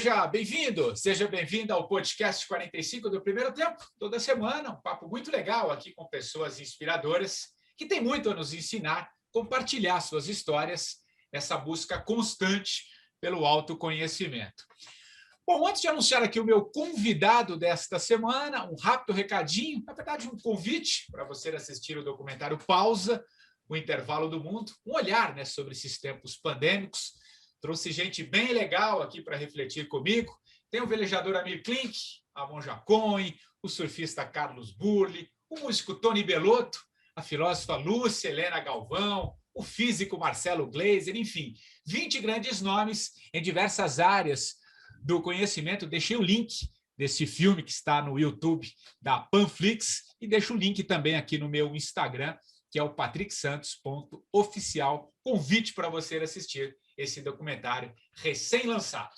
seja bem-vindo, seja bem-vinda ao podcast 45 do Primeiro Tempo. Toda semana, um papo muito legal aqui com pessoas inspiradoras que têm muito a nos ensinar, compartilhar suas histórias, essa busca constante pelo autoconhecimento. Bom, antes de anunciar aqui o meu convidado desta semana, um rápido recadinho, na verdade um convite para você assistir o documentário Pausa, o Intervalo do Mundo, um olhar, sobre esses tempos pandêmicos. Trouxe gente bem legal aqui para refletir comigo. Tem o velejador Amir Klink, a Monja Cohen, o surfista Carlos Burle, o músico Tony Bellotto, a filósofa Lúcia Helena Galvão, o físico Marcelo Gleiser, enfim, 20 grandes nomes em diversas áreas do conhecimento. Deixei o link desse filme que está no YouTube da Panflix e deixo o link também aqui no meu Instagram, que é o patricksantos.oficial. Convite para você assistir esse documentário recém-lançado.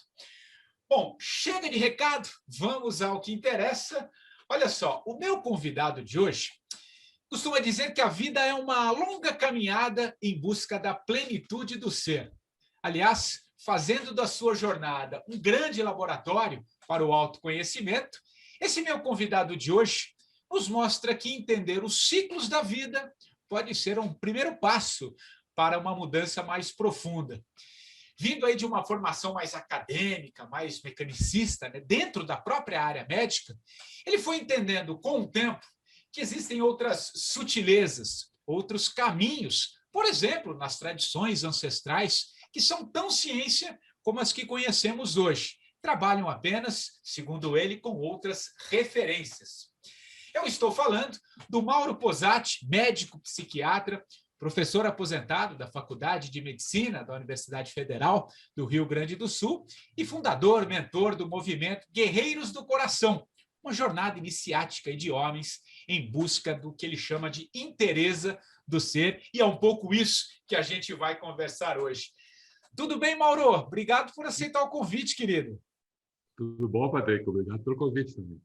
Bom, chega de recado, vamos ao que interessa. Olha só, o meu convidado de hoje costuma dizer que a vida é uma longa caminhada em busca da plenitude do ser. Aliás, fazendo da sua jornada um grande laboratório para o autoconhecimento, esse meu convidado de hoje nos mostra que entender os ciclos da vida pode ser um primeiro passo para uma mudança mais profunda. Vindo aí de uma formação mais acadêmica, mais mecanicista, dentro da própria área médica, ele foi entendendo com o tempo que existem outras sutilezas, outros caminhos, por exemplo, nas tradições ancestrais, que são tão ciência como as que conhecemos hoje. Trabalham apenas, segundo ele, com outras referências. Eu estou falando do Mauro Posati, médico psiquiatra, professor aposentado da Faculdade de Medicina da Universidade Federal do Rio Grande do Sul e fundador, mentor do movimento Guerreiros do Coração, uma jornada iniciática de homens em busca do que ele chama de inteireza do ser, e é um pouco isso que a gente vai conversar hoje. Tudo bem, Mauro? Obrigado por aceitar o convite, querido. Tudo bom, Patrick? Obrigado pelo convite também.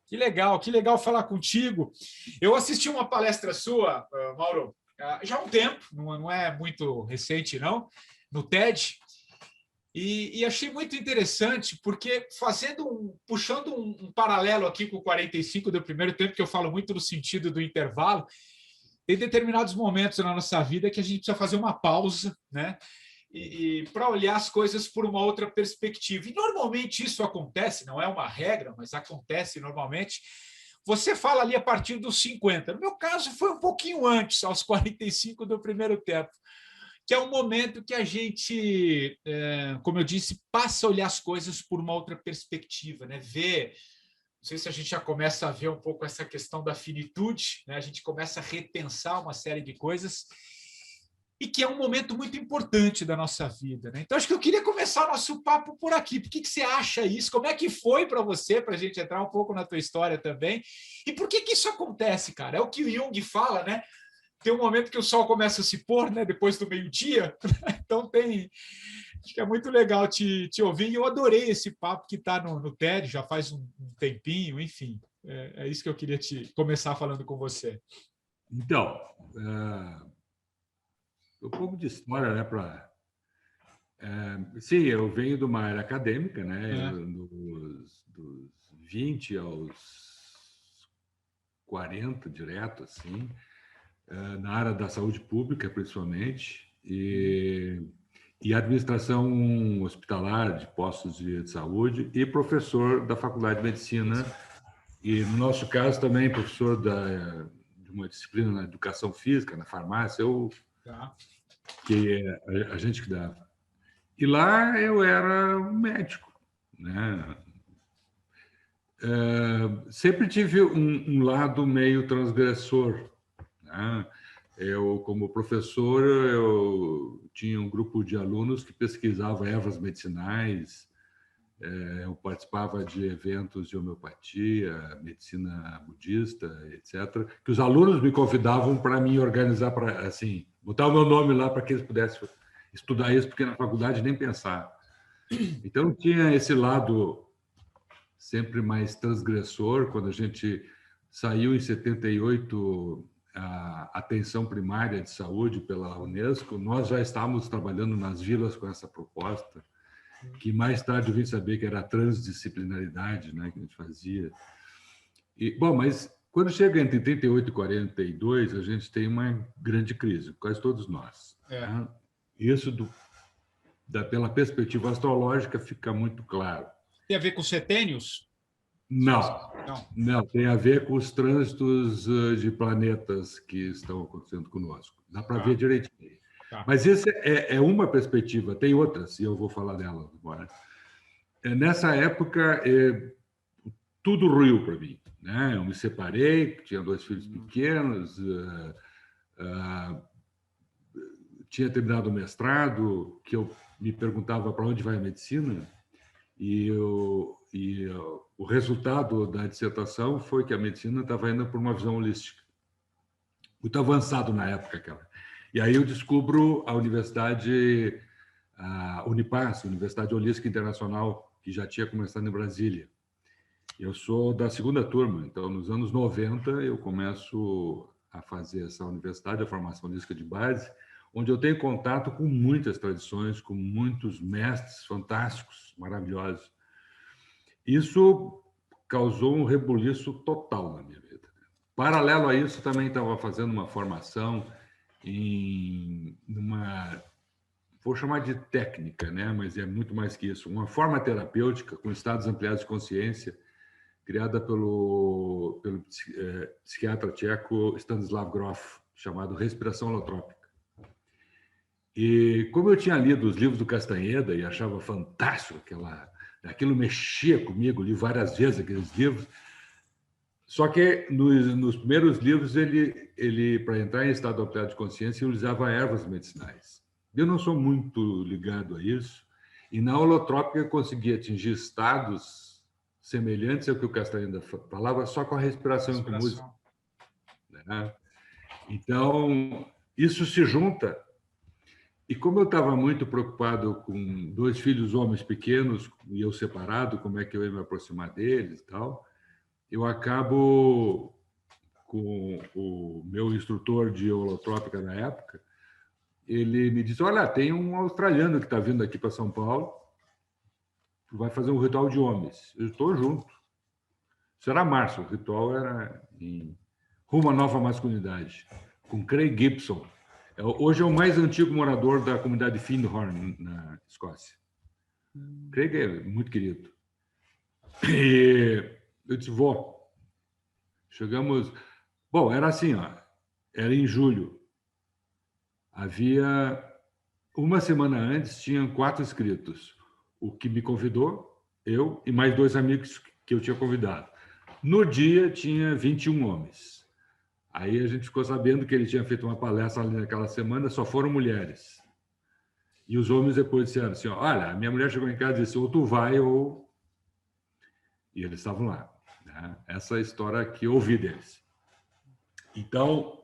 Que legal falar contigo. Eu assisti uma palestra sua, Mauro, já há um tempo, não é muito recente, não, no TED, e achei muito interessante, porque puxando um paralelo aqui com o 45 do Primeiro Tempo, que eu falo muito no sentido do intervalo, tem determinados momentos na nossa vida que a gente precisa fazer uma pausa, e para olhar as coisas por uma outra perspectiva. E normalmente isso acontece, não é uma regra, mas acontece normalmente. Você fala ali a partir dos 50. No meu caso, foi um pouquinho antes, aos 45 do Primeiro Tempo, que é um momento que a gente, como eu disse, passa a olhar as coisas por uma outra perspectiva, ver. Não sei se a gente já começa a ver um pouco essa questão da finitude, a gente começa a repensar uma série de coisas, e que é um momento muito importante da nossa vida. Então, acho que eu queria começar o nosso papo por aqui. Por que você acha isso? Como é que foi para você, para a gente entrar um pouco na tua história também? E por que isso acontece, cara? É o que o Jung fala, Tem um momento que o sol começa a se pôr, depois do meio-dia. Então, acho que é muito legal te ouvir. E eu adorei esse papo que está no TED, já faz um tempinho, enfim. É isso que eu queria começar falando com você. Então, um pouco de história, sim, eu venho de uma área acadêmica, dos 20 aos 40, direto, assim, na área da saúde pública, principalmente, e administração hospitalar de postos de saúde, e professor da Faculdade de Medicina, e, no nosso caso, também professor de uma disciplina na educação física, na farmácia, que é a gente que dava. E lá eu era um médico, sempre tive um lado meio transgressor, Eu, como professor, eu tinha um grupo de alunos que pesquisava ervas medicinais, eu participava de eventos de homeopatia, medicina budista, etc., que os alunos me convidavam para me organizar, para assim, botar o meu nome lá para que eles pudessem estudar isso, porque na faculdade nem pensar. Então, tinha esse lado sempre mais transgressor. Quando a gente saiu em 78 a atenção primária de saúde pela Unesco, nós já estávamos trabalhando nas vilas com essa proposta. que mais tarde eu vim saber que era a transdisciplinaridade, né, que a gente fazia. Bom, mas quando chega entre 38 e 42, a gente tem uma grande crise, quase todos nós. Né? Isso, pela perspectiva astrológica, fica muito claro. Tem a ver com setênios? Não, não, tem a ver com os trânsitos de planetas que estão acontecendo conosco. Dá para ver direitinho. Mas essa é uma perspectiva, tem outras, e eu vou falar delas agora. Nessa época, tudo ruiu para mim. Né? Eu me separei, tinha 2 filhos pequenos, tinha terminado o mestrado, que eu me perguntava para onde vai a medicina, e o resultado da dissertação foi que a medicina estava indo por uma visão holística. Muito avançado na época aquela. E aí eu descubro a Universidade Unipaz, Universidade Holística Internacional, que já tinha começado em Brasília. Eu sou da segunda turma, então nos anos 90 eu começo a fazer essa universidade, a formação holística de base, onde eu tenho contato com muitas tradições, com muitos mestres fantásticos, maravilhosos. Isso causou um rebuliço total na minha vida. Paralelo a isso, também estava fazendo uma formação vou chamar de técnica, né? Mas é muito mais que isso, uma forma terapêutica com estados ampliados de consciência, criada pelo psiquiatra tcheco Stanislav Grof, chamado Respiração Holotrópica. E como eu tinha lido os livros do Castanheda e achava fantástico, aquilo mexia comigo, li várias vezes aqueles livros, só que nos primeiros livros ele para entrar em estado ampliado de consciência, ele usava ervas medicinais. Eu não sou muito ligado a isso, e na holotrópica eu consegui atingir estados semelhantes ao que o Castanheda falava, só com a respiração. Com música. Né? Então, isso se junta. E como eu estava muito preocupado com 2 filhos homens pequenos, e eu separado, como é que eu ia me aproximar deles e tal, eu acabo com o meu instrutor de holotrópica na época, ele me disse, olha, tem um australiano que está vindo aqui para São Paulo, vai fazer um ritual de homens. Eu estou junto. Isso era março, o ritual era em Rumo à Nova Masculinidade, com Craig Gibson. Hoje é o mais antigo morador da comunidade Findhorn, na Escócia. Craig é muito querido. E eu disse, vou. Chegamos... Bom, era assim, era em julho. Havia... Uma semana antes, tinham 4 inscritos. O que me convidou, eu e mais 2 amigos que eu tinha convidado. No dia, tinha 21 homens. Aí a gente ficou sabendo que ele tinha feito uma palestra ali naquela semana, só foram mulheres. E os homens depois disseram assim, olha, a minha mulher chegou em casa e disse, ou tu vai ou... E eles estavam lá. Né? Essa é a história que eu ouvi deles. Então,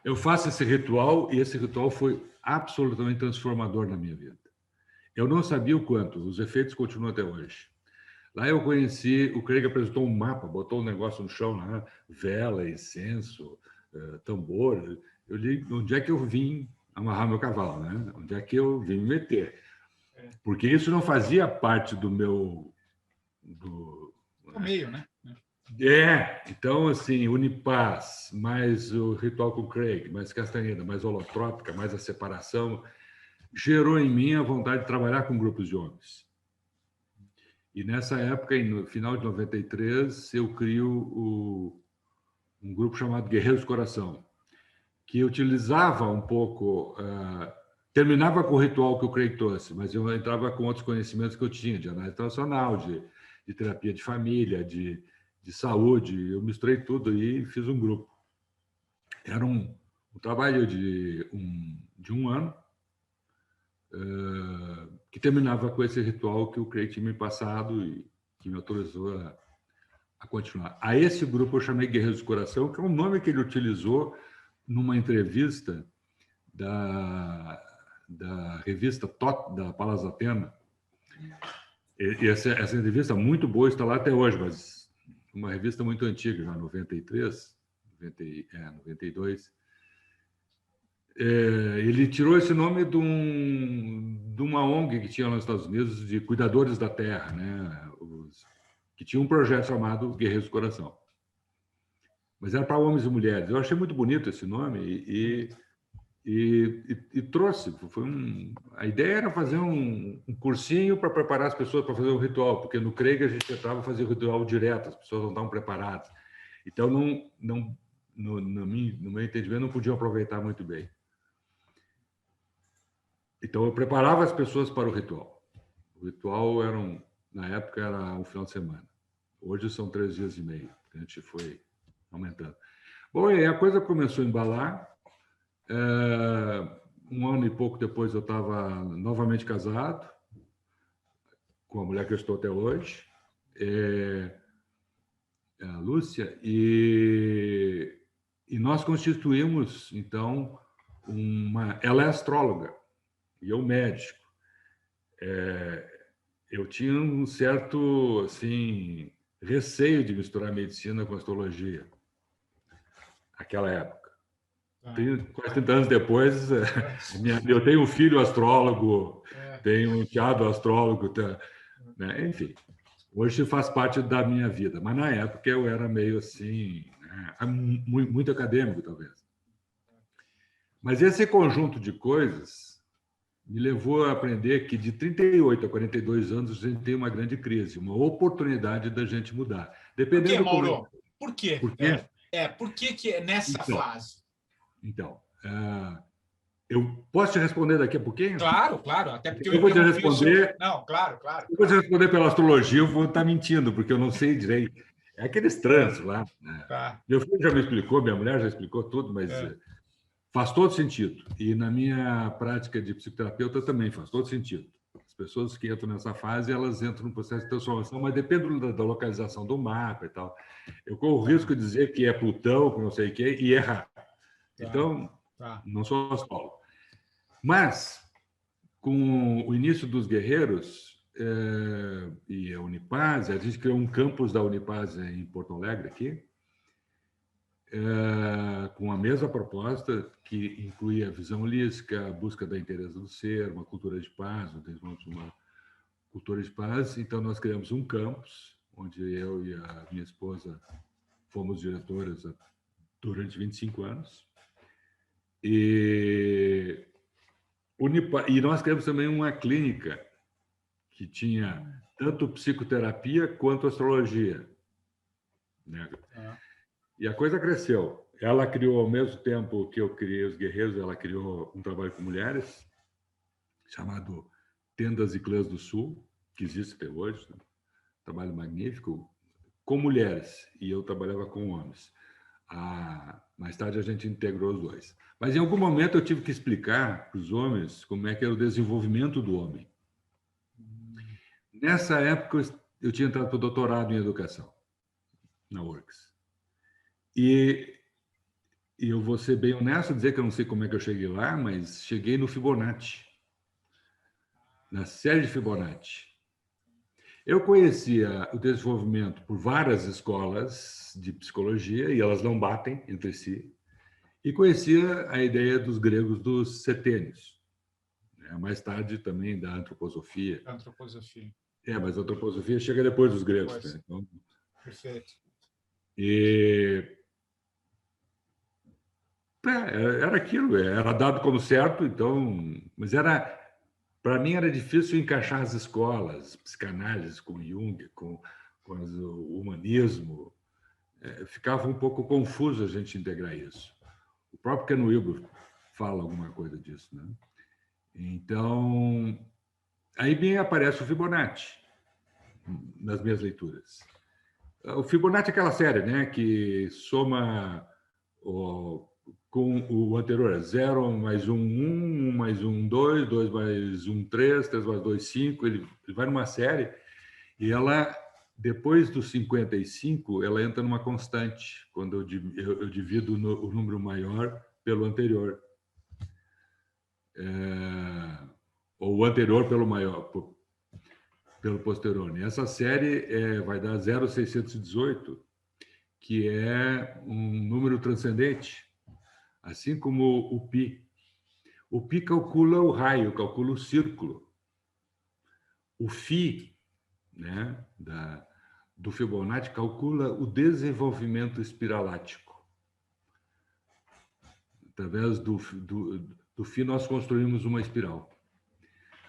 eu faço esse ritual, e esse ritual foi absolutamente transformador na minha vida. Eu não sabia o quanto, os efeitos continuam até hoje. Lá eu conheci, o Craig apresentou um mapa, botou um negócio no chão lá, vela, incenso, tambor. Eu li onde é que eu vim amarrar meu cavalo, né? Onde é que eu vim me meter. Porque isso não fazia parte do meu... Do meio, né? Então, assim, Unipaz, mais o ritual com o Craig, mais Castanheda, mais holotrópica, mais a separação, gerou em mim a vontade de trabalhar com grupos de homens. E nessa época, no final de 93, eu crio um grupo chamado Guerreiros do Coração, que utilizava um pouco... terminava com o ritual que o Craig trouxe, mas eu entrava com outros conhecimentos que eu tinha, de análise transacional, de terapia de família, de saúde. Eu misturei tudo e fiz um grupo. Era um trabalho de um ano, que terminava com esse ritual que o Craig tinha me passado e que me autorizou a continuar. A esse grupo eu chamei Guerreiros do Coração, que é um nome que ele utilizou numa entrevista da revista Tot, da Palas Atena. E essa entrevista muito boa, está lá até hoje, mas uma revista muito antiga, já 92. Ele tirou esse nome de de uma ONG que tinha lá nos Estados Unidos de cuidadores da terra, né? Que tinha um projeto chamado Guerreiros do Coração. Mas era para homens e mulheres. Eu achei muito bonito esse nome e trouxe. A ideia era fazer um cursinho para preparar as pessoas para fazer o ritual, porque no CREG a gente entrava e fazia o ritual direto, as pessoas não estavam preparadas. Então, no meu entendimento, não podiam aproveitar muito bem. Então, eu preparava as pessoas para o ritual. O ritual na época era um final de semana. Hoje são 3 dias e meio, que a gente foi aumentando. Bom, e a coisa começou a embalar. 1 ano e pouco depois eu estava novamente casado com a mulher que eu estou até hoje, a Lúcia, e nós constituímos, então, ela é astróloga e eu médico. Eu tinha um certo assim, receio de misturar medicina com astrologia naquela época. Quase 30 anos depois, eu tenho um filho astrólogo, tenho um enteado astrólogo, né? Enfim, hoje faz parte da minha vida, mas na época eu era meio assim, né? Muito acadêmico, talvez. Mas esse conjunto de coisas me levou a aprender que de 38 a 42 anos a gente tem uma grande crise, uma oportunidade da gente mudar. Dependendo. Por quê, Mauro? Por quê? Por quê? Por que nessa fase? Então, eu posso te responder daqui a pouquinho? Claro, claro. Até porque eu vou te responder. Não, claro. Eu vou te responder pela astrologia, eu vou estar mentindo, porque eu não sei direito. É aqueles trânsitos lá. Né? Tá. Meu filho já me explicou, minha mulher já explicou tudo, mas faz todo sentido. E na minha prática de psicoterapeuta também faz todo sentido. As pessoas que entram nessa fase, elas entram no processo de transformação, mas depende da localização do mapa e tal. Eu corro o risco de dizer que é Plutão, que não sei o quê, e errar. Então, não sou astrólogo. Mas, com o início dos guerreiros e a Unipaz, a gente criou um campus da Unipaz em Porto Alegre, aqui, com a mesma proposta, que incluía a visão holística, a busca da inteireza do ser, uma cultura de paz, o desenvolvimento de uma cultura de paz. Então, nós criamos um campus, onde eu e a minha esposa fomos diretoras durante 25 anos. E nós criamos também uma clínica que tinha tanto psicoterapia quanto astrologia. Né? E a coisa cresceu. Ela criou, ao mesmo tempo que eu criei os guerreiros, ela criou um trabalho com mulheres, chamado Tendas e Clãs do Sul, que existe até hoje. Um trabalho magnífico, com mulheres. E eu trabalhava com homens. Mais tarde a gente integrou os dois. Mas em algum momento eu tive que explicar para os homens como é que era o desenvolvimento do homem. Nessa época eu tinha entrado para o doutorado em educação, na URGS. E eu vou ser bem honesto, dizer que eu não sei como é que eu cheguei lá, mas cheguei no Fibonacci, na série de Fibonacci. Eu conhecia o desenvolvimento por várias escolas de psicologia, e elas não batem entre si, e conhecia a ideia dos gregos dos setênios, né? Mais tarde também da antroposofia. Mas a antroposofia chega depois dos gregos. Né? Então, perfeito. Era aquilo, era dado como certo, então, mas para mim era difícil encaixar as escolas, psicanálise com Jung, com o humanismo. Ficava um pouco confuso a gente integrar isso. O próprio Ken Wilber fala alguma coisa disso, né? Então, aí bem aparece o Fibonacci nas minhas leituras. O Fibonacci é aquela série, né, que soma com o anterior, 0 mais 1, 1 mais 1, 2, 2 mais 1, 3, 3 mais 2, 5. Ele vai numa série e ela, depois dos 55, ela entra numa constante, quando eu divido o número maior pelo anterior. Ou o anterior pelo maior, pelo posterior. E essa série vai dar 0,618, que é um número transcendente, assim como o pi. O pi calcula o raio, calcula o círculo. o φ, né, do Fibonacci calcula o desenvolvimento espiralático. Através do φ, nós construímos uma espiral.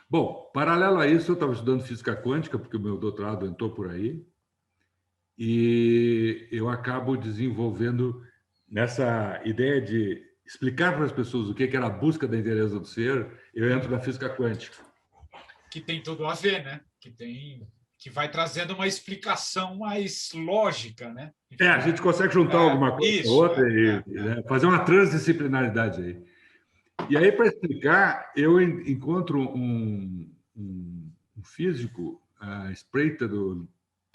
Bom, paralelo a isso, eu estava estudando física quântica, porque o meu doutorado entrou por aí, e eu acabo desenvolvendo nessa ideia de explicar para as pessoas o que era a busca da inteireza do ser, eu entro na física quântica. Que tem tudo a ver, né? Que vai trazendo uma explicação mais lógica, né? A gente consegue juntar alguma coisa com outra e né, fazer uma transdisciplinaridade aí. E aí, para explicar, eu encontro um físico, a espreita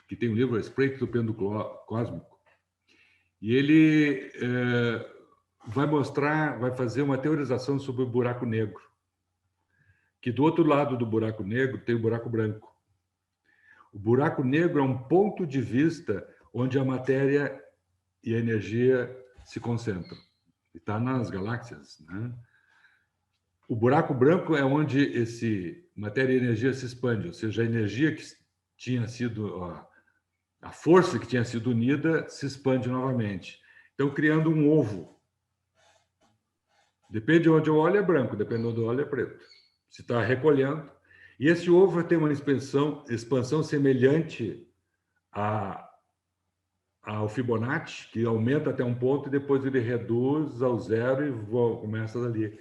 que tem um livro, A Espreita do Pêndulo Cósmico, e ele vai fazer uma teorização sobre o buraco negro, que do outro lado do buraco negro tem o buraco branco. O buraco negro é um ponto de vista onde a matéria e a energia se concentram. Está nas galáxias, né? O buraco branco é onde esse matéria e energia se expande, ou seja, a energia que tinha sido a força que tinha sido unida se expande novamente. Então, criando um ovo. Depende de onde eu olho, é branco, depende de onde eu olho, é preto. Se está recolhendo. E esse ovo tem uma expansão semelhante ao Fibonacci, que aumenta até um ponto e depois ele reduz ao zero e começa dali.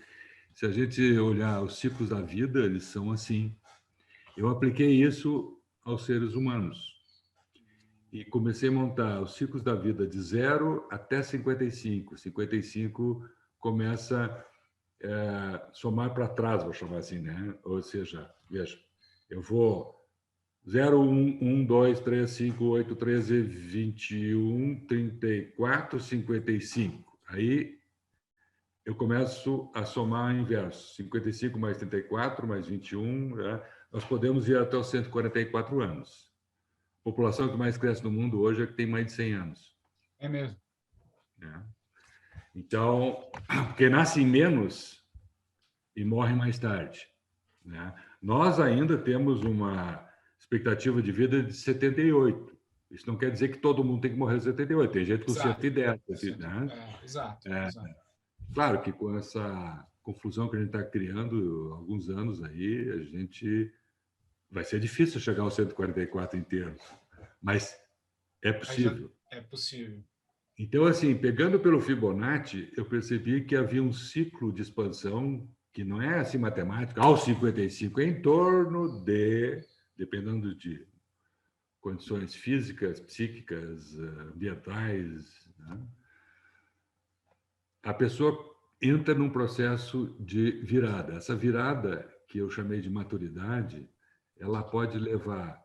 Se a gente olhar os ciclos da vida, eles são assim. Eu apliquei isso aos seres humanos e comecei a montar os ciclos da vida de 0 até 55. 55 começa a somar para trás, vou chamar assim, né? Ou seja, veja, eu vou 0, 1, 2, 3, 5, 8, 13, 21, 34, 55. Aí eu começo a somar inverso. 55 mais 34 mais 21, né? Nós podemos ir até os 144 anos. A população que mais cresce no mundo hoje é que tem mais de 100 anos. É mesmo. Então, porque nascem menos e morrem mais tarde, né? Nós ainda temos uma expectativa de vida de 78. Isso não quer dizer que todo mundo tem que morrer aos 78. Tem gente com 110. Né? Exato. Claro que com essa confusão que a gente está criando há alguns anos aí, a gente vai ser difícil chegar aos 144 inteiros, mas é possível. É possível. Então, assim, pegando pelo Fibonacci, eu percebi que havia um ciclo de expansão que não é assim matemática, aos 55, é em torno de, dependendo de condições físicas, psíquicas, ambientais, né? A pessoa entra num processo de virada. Essa virada, que eu chamei de maturidade, ela pode levar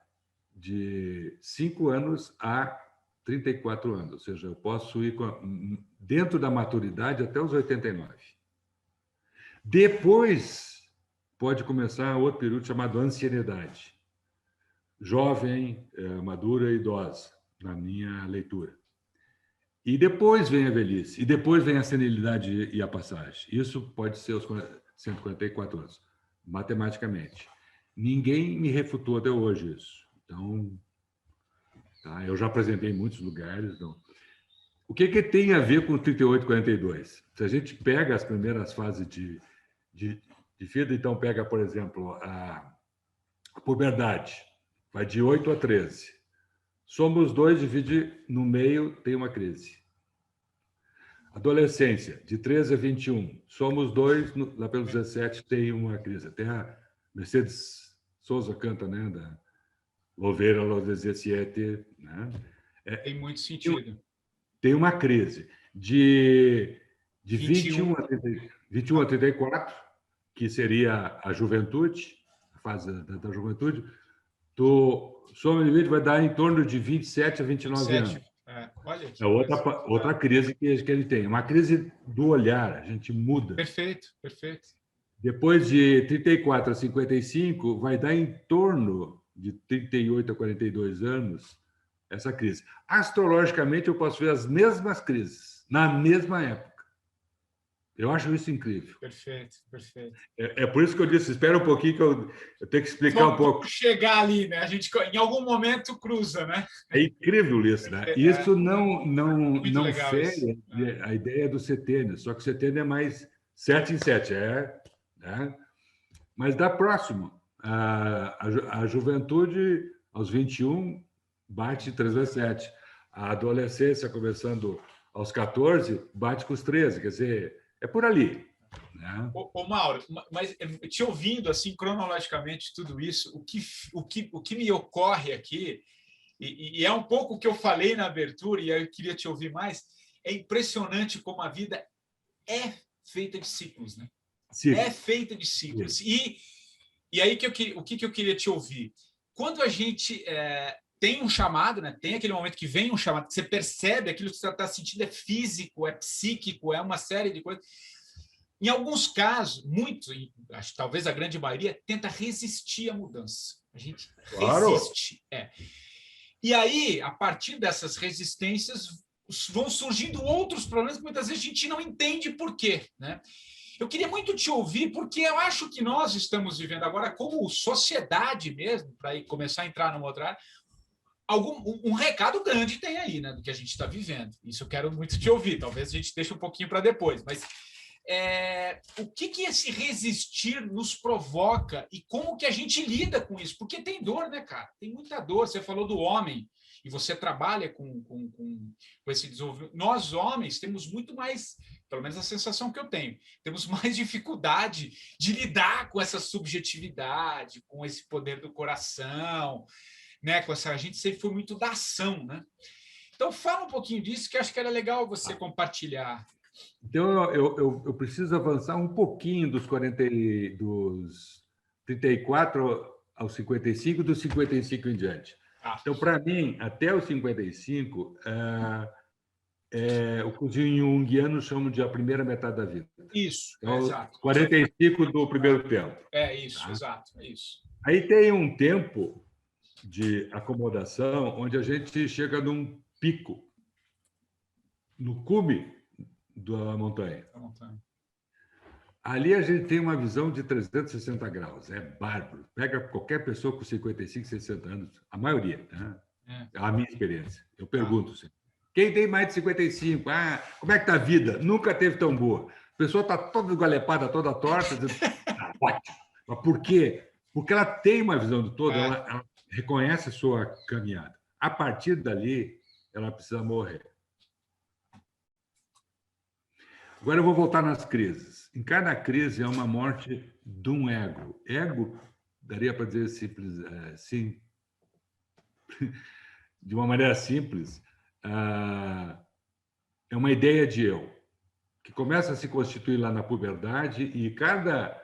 de 5 anos a 34 anos. Ou seja, eu posso ir dentro da maturidade até os 89. Depois, pode começar outro período chamado ancianidade. Jovem, madura e idosa, na minha leitura. E depois vem a velhice, e depois vem a senilidade e a passagem. Isso pode ser os 144 anos, matematicamente. Ninguém me refutou até hoje isso. Então, tá, eu já apresentei em muitos lugares. Então, o que tem a ver com 38 e 42? Se a gente pega as primeiras fases de vida, então pega, por exemplo, a puberdade, vai de 8 a 13. Somos 2, divide no meio, tem uma crise. Adolescência, de 13 a 21. Somos 2, lá pelos 17, tem uma crise. Até a Mercedes Souza canta, né? Da Volver a los 17. Né? Tem muito sentido. Tem uma crise. De 21 a 34, que seria a juventude, a fase da juventude, soma de 20 vai dar em torno de 27 a 29 anos. Olha que outra crise que ele tem. Uma crise do olhar, a gente muda. Perfeito. Depois de 34 a 55, vai dar em torno de 38 a 42 anos essa crise. Astrologicamente, eu posso ver as mesmas crises, na mesma época. Eu acho isso incrível. Perfeito, perfeito. É por isso que eu disse, espera um pouquinho que eu tenho que explicar um pouco. Vamos chegar ali, né? A gente, em algum momento, cruza, né? É incrível isso, né? Isso não fere a ideia do setênio, só que o setênio é mais 7 em 7, né? Mas dá próximo. A juventude, aos 21, bate 3 vezes 7. A adolescência, começando aos 14, bate com os 13. Quer dizer, é por ali. Né? Ô, Mauro, mas te ouvindo assim cronologicamente tudo isso, o que me ocorre aqui, e é um pouco o que eu falei na abertura, e aí eu queria te ouvir mais, é impressionante como a vida é feita de ciclos, né? É feita de ciclos. E aí o que eu queria te ouvir? Quando a gente tem um chamado, né? Tem aquele momento que vem um chamado, que você percebe aquilo que você está sentindo é físico, é psíquico, é uma série de coisas. Em alguns casos, muitos, acho, talvez a grande maioria, tenta resistir à mudança. A gente resiste. E aí, a partir dessas resistências, vão surgindo outros problemas que muitas vezes a gente não entende por quê, né? Eu queria muito te ouvir, porque eu acho que nós estamos vivendo agora, como sociedade mesmo, para começar a entrar numa outra área, um recado grande tem aí, né, do que a gente está vivendo. Isso eu quero muito te ouvir. Talvez a gente deixe um pouquinho para depois, mas o que esse resistir nos provoca e como que a gente lida com isso? Porque tem dor, né, cara? Tem muita dor. Você falou do homem e você trabalha com esse desenvolvimento. Nós, homens, temos muito mais, pelo menos a sensação que eu tenho, temos mais dificuldade de lidar com essa subjetividade, com esse poder do coração, né? Com essa, a gente sempre foi muito da ação, né? Então, fala um pouquinho disso, que acho que era legal você compartilhar. Então, eu preciso avançar um pouquinho dos 34 aos 55, dos 55 em diante. Então, para mim, até os 55, o que os junguianos chamam de a primeira metade da vida. Isso, então, exato. 45 do primeiro tempo. É isso, tá? Exato, é isso. Aí tem um tempo de acomodação onde a gente chega num pico, no cume da montanha. Ali a gente tem uma visão de 360 graus, é bárbaro. Pega qualquer pessoa com 55, 60 anos, a maioria, né? É a minha experiência. Eu pergunto sempre. Quem tem mais de 55? Como é que está a vida? Nunca teve tão boa. A pessoa está toda esgualepada, toda torta, dizendo, ótimo. Mas por quê? Porque ela tem uma visão do todo, ela reconhece a sua caminhada. A partir dali, ela precisa morrer. Agora eu vou voltar nas crises. Em cada crise é uma morte de um ego. Ego, daria para dizer simples, assim, de uma maneira simples, é uma ideia de eu, que começa a se constituir lá na puberdade e cada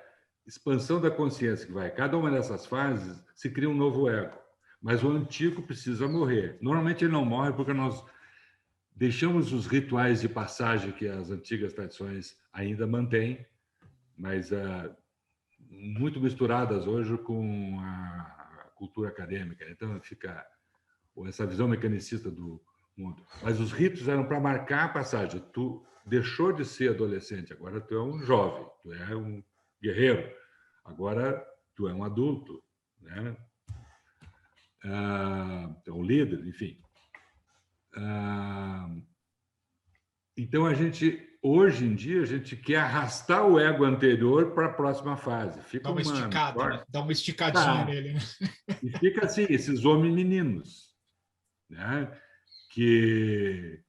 expansão da consciência que vai, cada uma dessas fases, se cria um novo ego. Mas o antigo precisa morrer. Normalmente ele não morre porque nós deixamos os rituais de passagem que as antigas tradições ainda mantêm, mas muito misturadas hoje com a cultura acadêmica. Então fica essa visão mecanicista do mundo. Mas os ritos eram para marcar a passagem. Tu deixou de ser adolescente, agora tu é um jovem, tu é um guerreiro, agora tu é um adulto, né? Tu é um líder, enfim. Então, hoje em dia, a gente quer arrastar o ego anterior para a próxima fase. Dá uma esticada, né? Dá uma esticadinha nele. Né? E fica assim, esses homens meninos, né? Que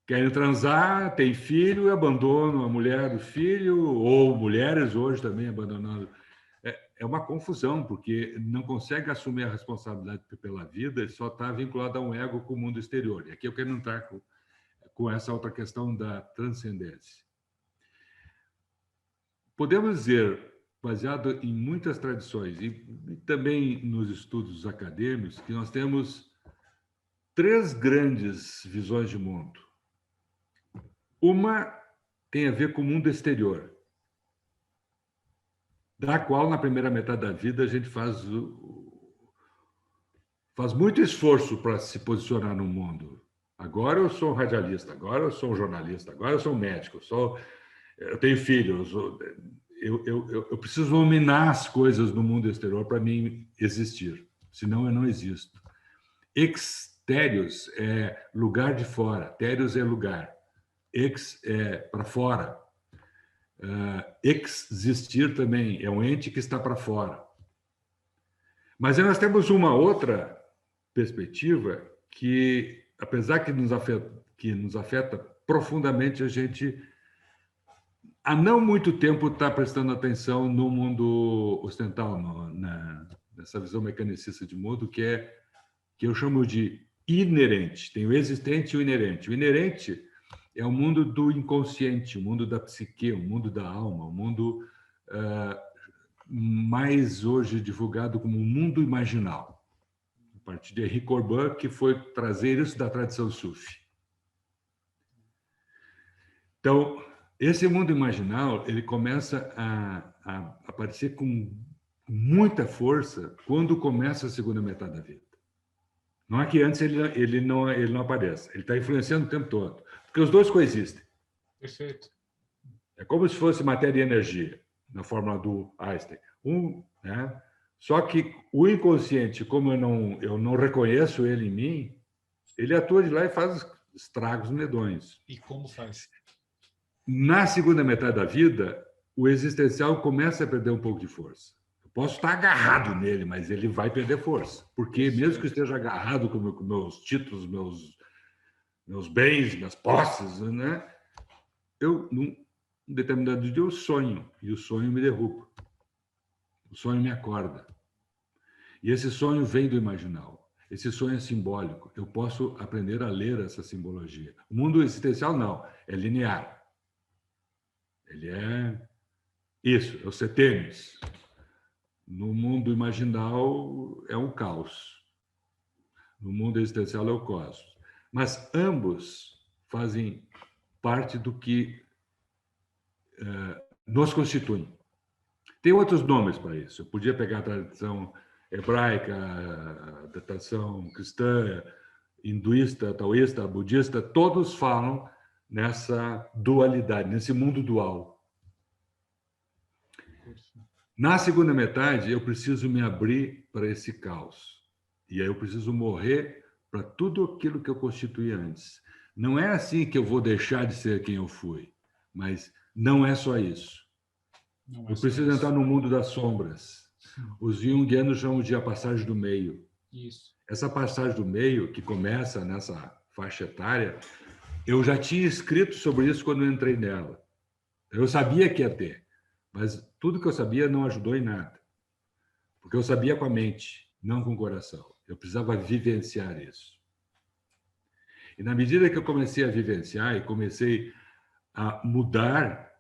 querem transar, têm filho e abandonam a mulher do filho, ou mulheres hoje também abandonando. É uma confusão, porque não consegue assumir a responsabilidade pela vida, só está vinculado a um ego com o mundo exterior. E aqui eu quero entrar com essa outra questão da transcendência. Podemos dizer, baseado em muitas tradições e também nos estudos acadêmicos, que nós temos 3 grandes visões de mundo. Uma tem a ver com o mundo exterior, da qual, na primeira metade da vida, a gente faz muito esforço para se posicionar no mundo. Agora eu sou um radialista, agora eu sou um jornalista, agora eu sou um médico, eu tenho filhos, eu preciso dominar as coisas no mundo exterior para mim existir, senão eu não existo. Exterius é lugar de fora, terius é lugar, ex é para fora. Existir também é um ente que está para fora. Mas nós temos uma outra perspectiva que, apesar que nos afeta profundamente, a gente, há não muito tempo, está prestando atenção no mundo ocidental, nessa visão mecanicista de mundo, que eu chamo de inerente. Tem o existente e o inerente. O inerente é o mundo do inconsciente, o mundo da psique, o mundo da alma, o mundo mais hoje divulgado como o mundo imaginal, a partir de Henri Corbin, que foi trazer isso da tradição sufi. Então, esse mundo imaginal, ele começa a aparecer com muita força quando começa a segunda metade da vida. Não é que antes ele não apareça, ele está influenciando o tempo todo, porque os dois coexistem. Perfeito. É como se fosse matéria e energia, na fórmula do Einstein. Né? Só que o inconsciente, como eu não reconheço ele em mim, ele atua de lá e faz estragos medonhos. E como faz? Na segunda metade da vida, o existencial começa a perder um pouco de força. Eu posso estar agarrado nele, mas ele vai perder força. Porque mesmo que eu esteja agarrado com meus títulos, meus bens, minhas posses, né? Num determinado dia, eu sonho, e o sonho me derruba. O sonho me acorda. E esse sonho vem do imaginal. Esse sonho é simbólico. Eu posso aprender a ler essa simbologia. O mundo existencial, não. É linear. Ele é isso, é o setênis. No mundo imaginal, é um caos. No mundo existencial, é o cosmos. Mas ambos fazem parte do que nos constituem. Tem outros nomes para isso. Eu podia pegar a tradição hebraica, a tradição cristã, hinduísta, taoísta, budista, todos falam nessa dualidade, nesse mundo dual. Na segunda metade, eu preciso me abrir para esse caos. E aí eu preciso morrer para tudo aquilo que eu constituí antes. Não é assim que eu vou deixar de ser quem eu fui, mas não é só isso. Eu preciso entrar no mundo das sombras. Os junguianos chamam de a passagem do meio. Isso. Essa passagem do meio, que começa nessa faixa etária, eu já tinha escrito sobre isso quando eu entrei nela. Eu sabia que ia ter, mas tudo que eu sabia não ajudou em nada. Porque eu sabia com a mente, não com o coração. Eu precisava vivenciar isso. E na medida que eu comecei a vivenciar e comecei a mudar,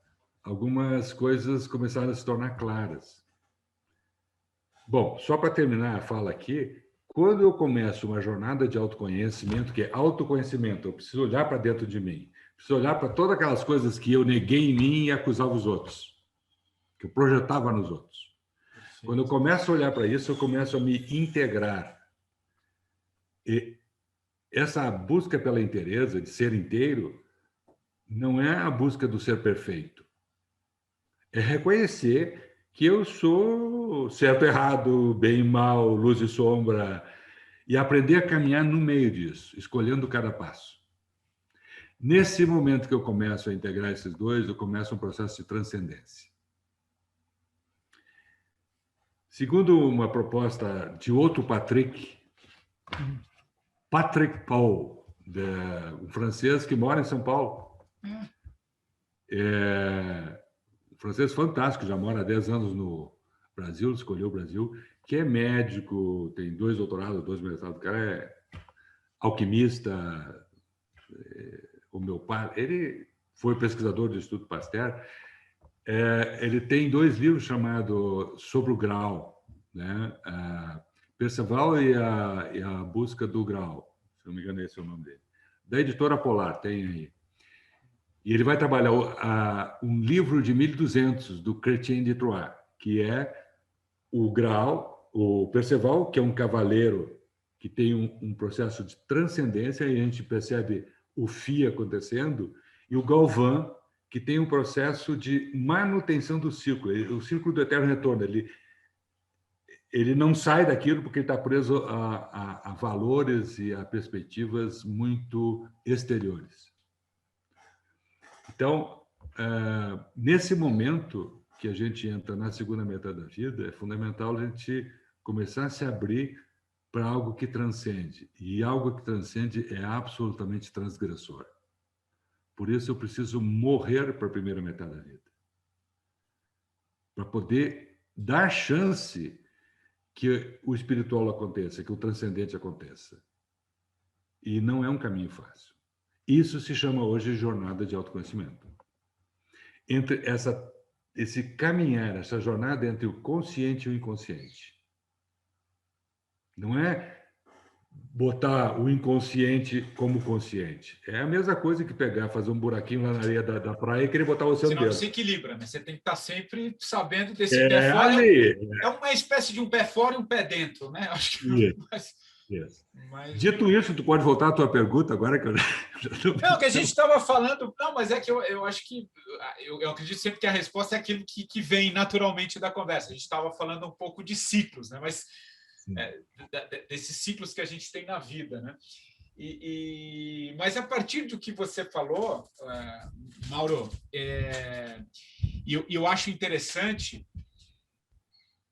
algumas coisas começaram a se tornar claras. Bom, só para terminar a fala aqui, quando eu começo uma jornada de autoconhecimento, que é autoconhecimento, eu preciso olhar para dentro de mim, preciso olhar para todas aquelas coisas que eu neguei em mim e acusava os outros, que eu projetava nos outros. Sim. Quando eu começo a olhar para isso, eu começo a me integrar. E essa busca pela inteireza, de ser inteiro, não é a busca do ser perfeito. É reconhecer que eu sou certo, errado, bem e mal, luz e sombra, e aprender a caminhar no meio disso, escolhendo cada passo. Nesse momento que eu começo a integrar esses dois, eu começo um processo de transcendência. Segundo uma proposta de outro Patrick Paul, um francês que mora em São Paulo, um francês fantástico, já mora há 10 anos no Brasil, escolheu o Brasil, que é médico, tem 2 doutorados, 2 mestrados, o cara é alquimista, homeopata, ele foi pesquisador do Instituto Pasteur, ele tem 2 livros chamados Sobre o Grau, né? Perceval e a Busca do Grau, se não me engano esse é o nome dele, da editora Polar, tem aí. E ele vai trabalhar um livro de 1200 do Chrétien de Troyes, que é o Grau, o Perceval, que é um cavaleiro que tem um processo de transcendência, e a gente percebe o fio acontecendo, e o Galvin, que tem um processo de manutenção do ciclo, o ciclo do eterno retorno. Ele não sai daquilo porque ele está preso a valores e a perspectivas muito exteriores. Então, nesse momento que a gente entra na segunda metade da vida, é fundamental a gente começar a se abrir para algo que transcende. E algo que transcende é absolutamente transgressor. Por isso, eu preciso morrer para a primeira metade da vida. Para poder dar chance que o espiritual aconteça, que o transcendente aconteça. E não é um caminho fácil. Isso se chama hoje jornada de autoconhecimento. Entre esse caminhar, essa jornada entre o consciente e o inconsciente. Não é botar o inconsciente como consciente. É a mesma coisa que pegar, fazer um buraquinho lá na areia da praia e querer botar o oceano dentro. Senão não se equilibra, né? Você tem que estar sempre sabendo desse pé fora. É uma espécie de um pé fora e um pé dentro, né? Acho que mas... Dito isso, tu pode voltar à tua pergunta agora que eu já estou... Não, que a gente estava falando... Não, mas é que eu acho que... Eu acredito sempre que a resposta é aquilo que vem naturalmente da conversa. A gente estava falando um pouco de ciclos, né? Mas desses ciclos que a gente tem na vida, né? Mas a partir do que você falou, Mauro, eu acho interessante,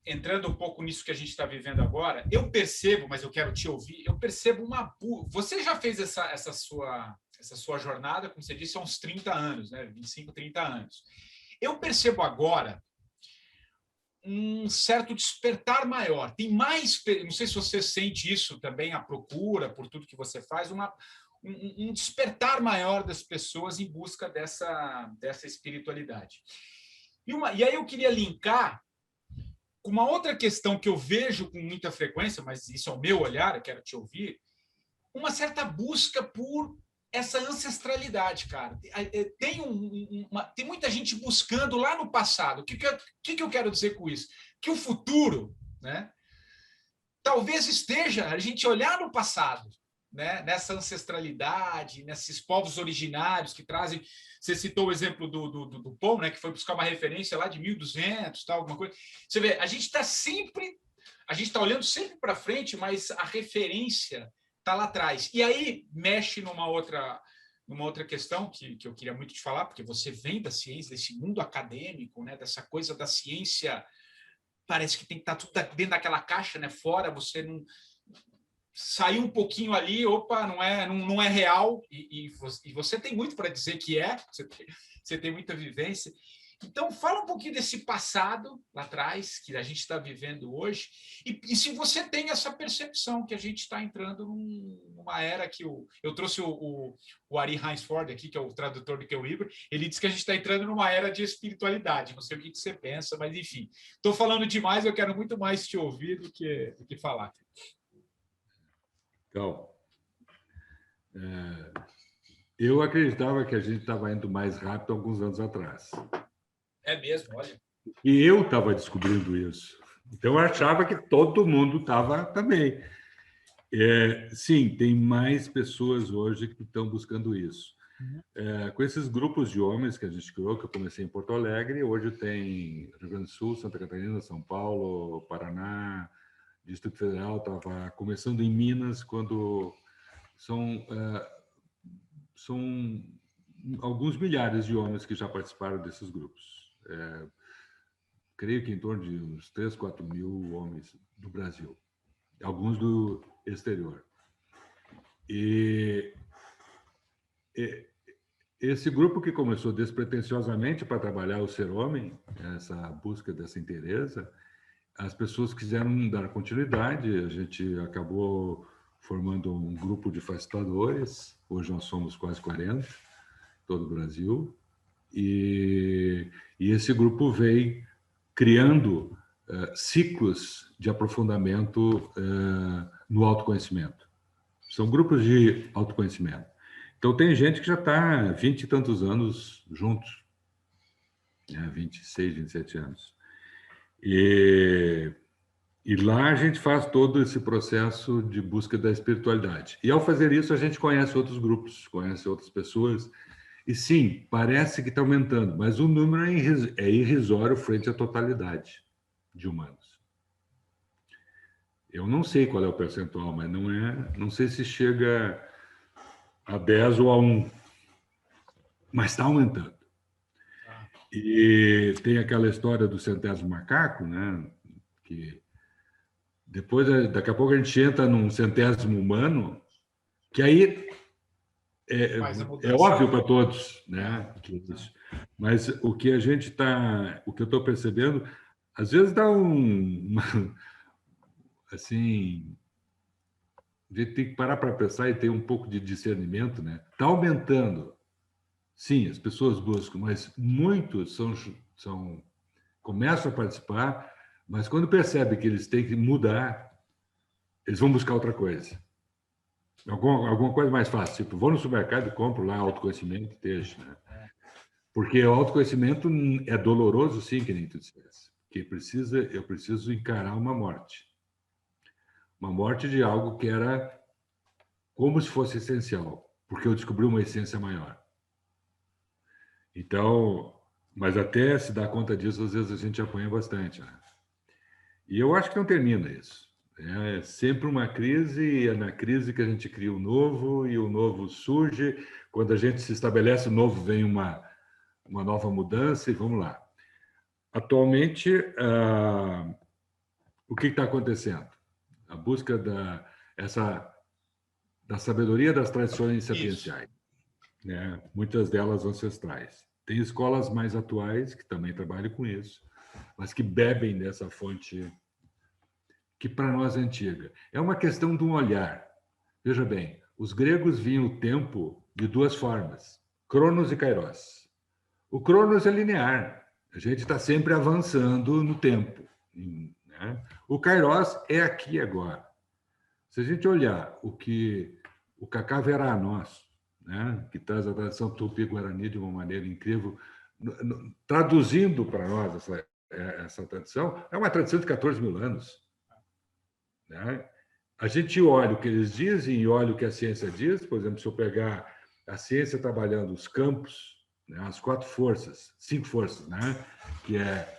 entrando um pouco nisso que a gente está vivendo agora, eu percebo, mas eu quero te ouvir, eu percebo Você já fez essa sua jornada, como você disse, há uns 30 anos, né? 25, 30 anos. Eu percebo agora um certo despertar maior. Tem mais, não sei se você sente isso também, a procura por tudo que você faz, um despertar maior das pessoas em busca dessa espiritualidade. E aí eu queria linkar com uma outra questão que eu vejo com muita frequência, mas isso é o meu olhar, eu quero te ouvir, uma certa busca por essa ancestralidade, cara. Tem muita gente buscando lá no passado. O que eu quero dizer com isso? Que o futuro, né, talvez esteja a gente olhar no passado, né, nessa ancestralidade, nesses povos originários que trazem... Você citou o exemplo do Pão, né, que foi buscar uma referência lá de 1200, tal, alguma coisa. Você vê, a gente está olhando sempre para frente, mas a referência está lá atrás. E aí mexe numa outra questão que eu queria muito te falar, porque você vem da ciência, desse mundo acadêmico, né, dessa coisa da ciência, parece que tem que estar tudo dentro daquela caixa, né, fora, você não saiu um pouquinho ali, opa, não é real, e você tem muito para dizer que você tem muita vivência. Então, fala um pouquinho desse passado lá atrás, que a gente está vivendo hoje, e se você tem essa percepção que a gente está entrando numa era que eu trouxe o Ari Heinsford aqui, que é o tradutor do Kel Weber, ele disse que a gente está entrando numa era de espiritualidade. Não sei o que você pensa, mas enfim. Estou falando demais, eu quero muito mais te ouvir do que falar. Então, eu acreditava que a gente estava indo mais rápido alguns anos atrás. É mesmo, olha. E eu estava descobrindo isso. Então, eu achava que todo mundo estava também. Sim, tem mais pessoas hoje que estão buscando isso. Com esses grupos de homens que a gente criou, que eu comecei em Porto Alegre, hoje tem Rio Grande do Sul, Santa Catarina, São Paulo, Paraná, Distrito Federal, estava começando em Minas, quando são alguns milhares de homens que já participaram desses grupos. Creio que em torno de uns 3, 4 mil homens do Brasil, alguns do exterior. E esse grupo que começou despretensiosamente para trabalhar o ser homem, essa busca dessa inteireza, as pessoas quiseram dar continuidade, a gente acabou formando um grupo de facilitadores, hoje nós somos quase 40, todo o Brasil, e esse grupo vem criando ciclos de aprofundamento no autoconhecimento. São grupos de autoconhecimento. Então, tem gente que já está há 20 e tantos anos juntos, 26, 27 anos. E lá a gente faz todo esse processo de busca da espiritualidade. E, ao fazer isso, a gente conhece outros grupos, conhece outras pessoas E sim, parece que está aumentando, mas o número é irrisório frente à totalidade de humanos. Eu não sei qual é o percentual, mas não sei se chega a 10 ou a 1, mas está aumentando. E tem aquela história do centésimo macaco, né? Que depois, daqui a pouco, a gente entra num centésimo humano, que aí é óbvio para todos, né? Que isso. Mas o que a gente está, o que eu estou percebendo, às vezes dá assim, a gente tem que parar para pensar e ter um pouco de discernimento, né? Está aumentando. Sim, as pessoas buscam, mas muitos começam a participar, mas quando percebem que eles têm que mudar, eles vão buscar outra coisa. Alguma coisa mais fácil, tipo, vou no supermercado e compro lá autoconhecimento, texto, né? Porque o autoconhecimento é doloroso, sim, que nem tu disseste. Que eu preciso encarar uma morte. Uma morte de algo que era como se fosse essencial, porque eu descobri uma essência maior. Então, mas até se dar conta disso, às vezes a gente apanha bastante, né? E eu acho que não termina isso. É sempre uma crise, e é na crise que a gente cria o novo, e o novo surge. Quando a gente se estabelece, o novo vem uma nova mudança, e vamos lá. Atualmente, o que está acontecendo? A busca da sabedoria das tradições sapienciais, né? Muitas delas ancestrais. Tem escolas mais atuais que também trabalham com isso, mas que bebem dessa fonte que para nós é antiga. É uma questão de um olhar. Veja bem, os gregos viam o tempo de duas formas, Cronos e Kairos. O Cronos é linear, a gente está sempre avançando no tempo, né? O Kairos é aqui e agora. Se a gente olhar o que o Cacá verá a nós, né? Que traz a tradição tupi-guarani de uma maneira incrível, traduzindo para nós essa tradição, é uma tradição de 14 mil anos, né? A gente olha o que eles dizem e olha o que a ciência diz. Por exemplo, se eu pegar a ciência trabalhando os campos, né, as 4 forças, 5 forças, né, que é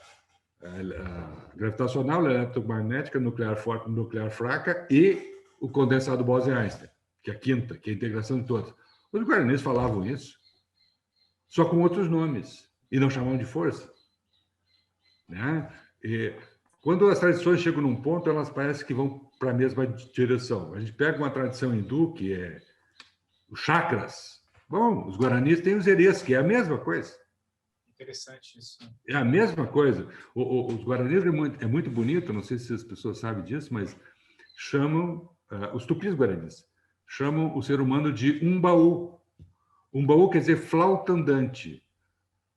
a gravitacional, a eletromagnética, nuclear forte, nuclear fraca e o condensado Bose-Einstein, que é a quinta, que é a integração de todas. Os guaranis falavam isso, só com outros nomes, e não chamavam de força, né? E quando as tradições chegam num ponto, elas parecem que vão para a mesma direção. A gente pega uma tradição hindu, que é os chakras. Bom, os guaranis têm os herês, que é a mesma coisa. Interessante isso. É a mesma coisa. Os guaranis é muito bonito, não sei se as pessoas sabem disso, mas chamam, os tupis guaranis, chamam o ser humano de umbaú. Umbaú quer dizer flauta andante.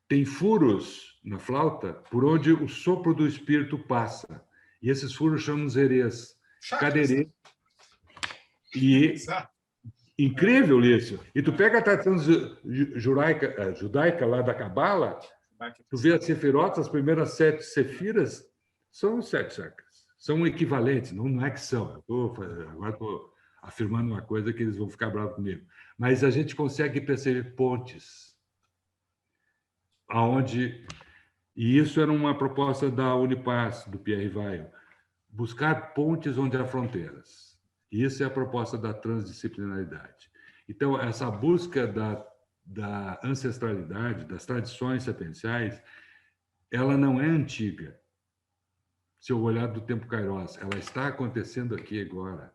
Tem furos na flauta por onde o sopro do espírito passa. E esses furos chamam os herês. Cada herê. E incrível isso. E tu pega a tradição judaica lá da Cabala, tu vê as sefirotas, as primeiras 7 sefiras, são os 7 chakras. São equivalentes, não é que são. Agora estou afirmando uma coisa que eles vão ficar bravos comigo. Mas a gente consegue perceber pontes aonde... E isso era uma proposta da Unipaz, do Pierre Weil, buscar pontes onde há fronteiras. E isso é a proposta da transdisciplinaridade. Então, essa busca da ancestralidade, das tradições sapienciais, ela não é antiga. Se eu olhar do tempo Kairos, ela está acontecendo aqui agora.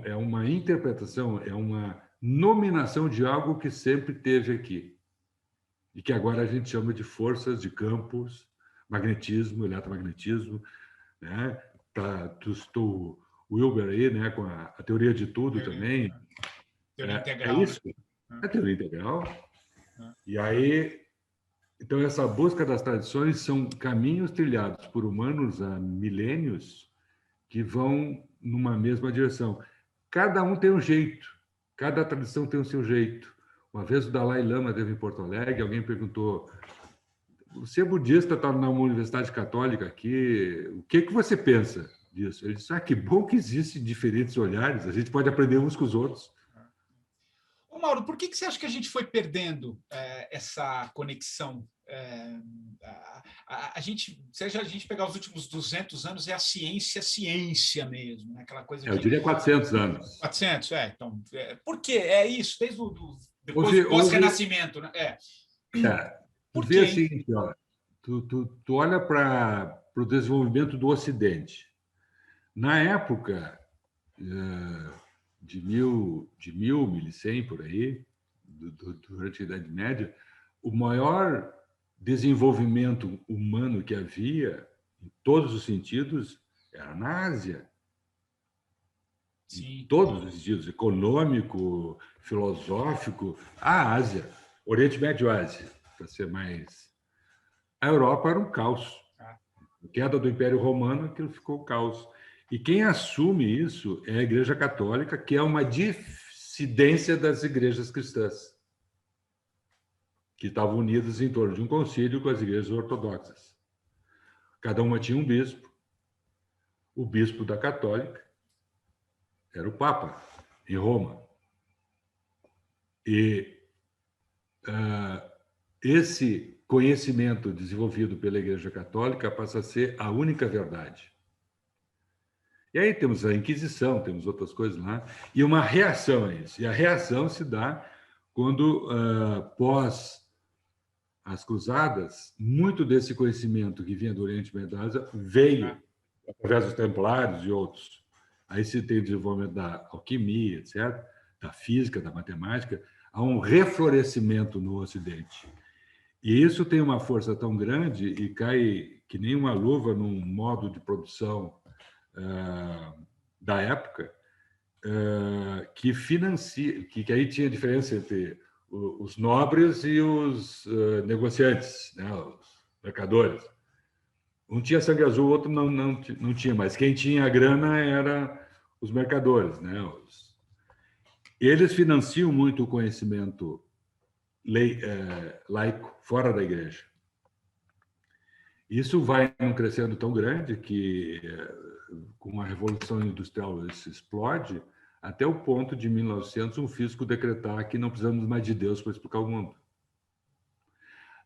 É uma interpretação, é uma nominação de algo que sempre teve aqui. E que agora a gente chama de forças de campos, magnetismo, eletromagnetismo, né? O Wilber aí, né, com a teoria de tudo também. Teoria integral. É isso, a teoria integral. E aí, então, essa busca das tradições são caminhos trilhados por humanos há milênios que vão numa mesma direção. Cada um tem um jeito, cada tradição tem o seu jeito. Uma vez o Dalai Lama esteve em Porto Alegre, alguém perguntou: você é budista, está numa universidade católica aqui, o que você pensa disso? Ele disse: que bom que existem diferentes olhares, a gente pode aprender uns com os outros. Mauro, por que você acha que a gente foi perdendo essa conexão? A gente, seja a gente pegar os últimos 200 anos, é a ciência mesmo, né? Aquela coisa Eu que... diria 400 anos. 400, então... por quê? É isso, desde depois Hoje, do pós-renascimento, né? tu Por vê quê, o hein? seguinte, ó, tu olha para o desenvolvimento do Ocidente. Na época de 1100 por aí, durante a Idade Média, o maior desenvolvimento humano que havia, em todos os sentidos, era na Ásia. Em Sim. todos os sentidos, econômico, filosófico, a Ásia, Oriente Médio e Ásia, para ser mais... A Europa era um caos. A queda do Império Romano, aquilo ficou um caos. E quem assume isso é a Igreja Católica, que é uma dissidência das igrejas cristãs, que estavam unidas em torno de um concílio com as igrejas ortodoxas. Cada uma tinha um bispo. O bispo da Católica era o Papa, em Roma. E esse conhecimento desenvolvido pela Igreja Católica passa a ser a única verdade. E aí temos a Inquisição, temos outras coisas lá, e uma reação a isso. E a reação se dá quando, pós as Cruzadas, muito desse conhecimento que vinha do Oriente Médio veio através dos Templários e outros. Aí se tem o desenvolvimento da alquimia, etc., da física, da matemática, há um reflorescimento no Ocidente. E isso tem uma força tão grande e cai que nem uma luva num modo de produção da época, que financia, que aí tinha diferença entre os nobres e os negociantes, né, os mercadores. Um tinha sangue azul, o outro não tinha, mas quem tinha a grana era os mercadores, né? Eles financiam muito o conhecimento laico fora da igreja. Isso vai crescendo tão grande que, com a Revolução Industrial, isso explode, até o ponto de 1900 um físico decretar que não precisamos mais de Deus para explicar o mundo.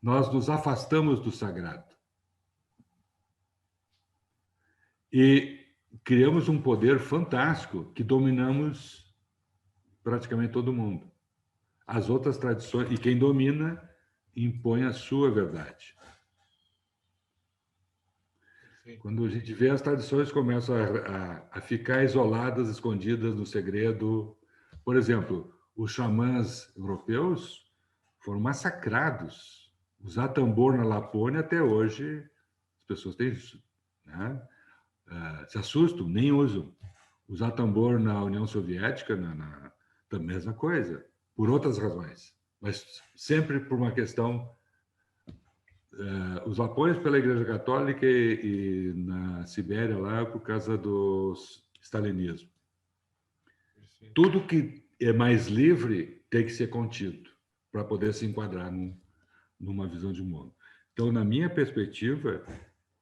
Nós nos afastamos do sagrado. E criamos um poder fantástico que dominamos praticamente todo mundo. As outras tradições, e quem domina impõe a sua verdade. Quando a gente vê, as tradições começam a ficar isoladas, escondidas no segredo. Por exemplo, os xamãs europeus foram massacrados. Usar tambor na Lapônia, até hoje, as pessoas têm isso, né? Se assustam, nem usam. Usar tambor na União Soviética, da mesma coisa, por outras razões, mas sempre por uma questão... os apoios pela Igreja Católica e na Sibéria, lá, por causa do stalinismo. Tudo que é mais livre tem que ser contido para poder se enquadrar numa visão de mundo. Então, na minha perspectiva,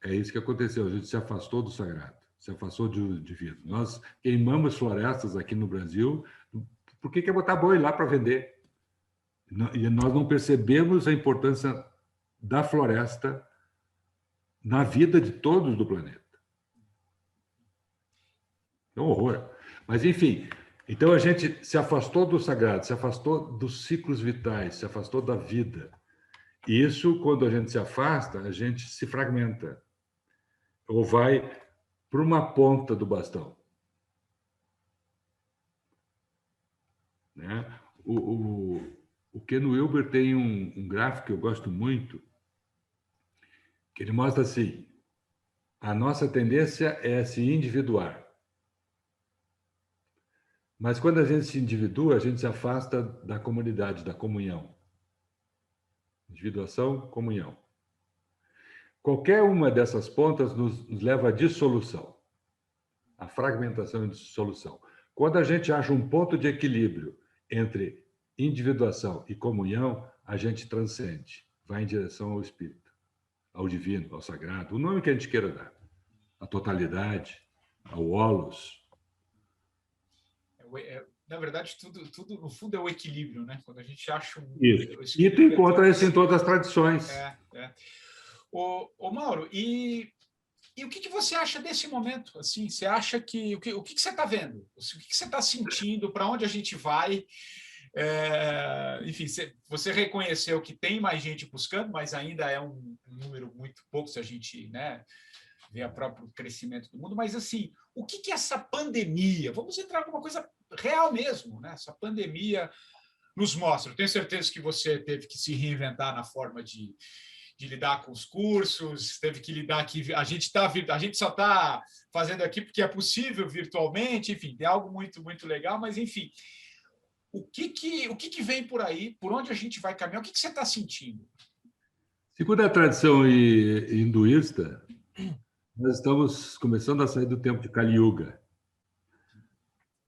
é isso que aconteceu. A gente se afastou do sagrado, se afastou do divino. Nós queimamos florestas aqui no Brasil. Por que botar boi lá para vender? E nós não percebemos a importância da floresta na vida de todos do planeta. É um horror. Mas, enfim, então a gente se afastou do sagrado, se afastou dos ciclos vitais, se afastou da vida. E isso, quando a gente se afasta, a gente se fragmenta. Ou vai para uma ponta do bastão. Né? O Ken Wilber tem um gráfico que eu gosto muito, que ele mostra assim: a nossa tendência é se individuar. Mas quando a gente se individua, a gente se afasta da comunidade, da comunhão. Individuação, comunhão. Qualquer uma dessas pontas nos leva à dissolução, à fragmentação e dissolução. Quando a gente acha um ponto de equilíbrio entre individuação e comunhão, a gente transcende, vai em direção ao espírito, ao divino, ao sagrado, o nome que a gente queira dar, à totalidade, ao holos. na verdade, tudo no fundo é o equilíbrio, né? Quando a gente acha Isso. E tu encontra isso em todas as tradições. Ô Mauro, e o que você acha desse momento? Assim, você acha que o que você está vendo? O que você está sentindo? Para onde a gente vai? Enfim, você reconheceu que tem mais gente buscando, mas ainda é um número muito pouco se a gente, né, ver o próprio crescimento do mundo. Mas assim, o que essa pandemia? Vamos entrar em alguma coisa real mesmo, né? Essa pandemia nos mostra. Eu tenho certeza que você teve que se reinventar na forma de lidar com os cursos, teve que lidar aqui. A gente só está fazendo aqui porque é possível virtualmente, enfim, tem algo muito, muito legal, mas enfim. O que vem por aí? Por onde a gente vai caminhar? O que você está sentindo? Segundo a tradição hinduísta, nós estamos começando a sair do tempo de Kali Yuga,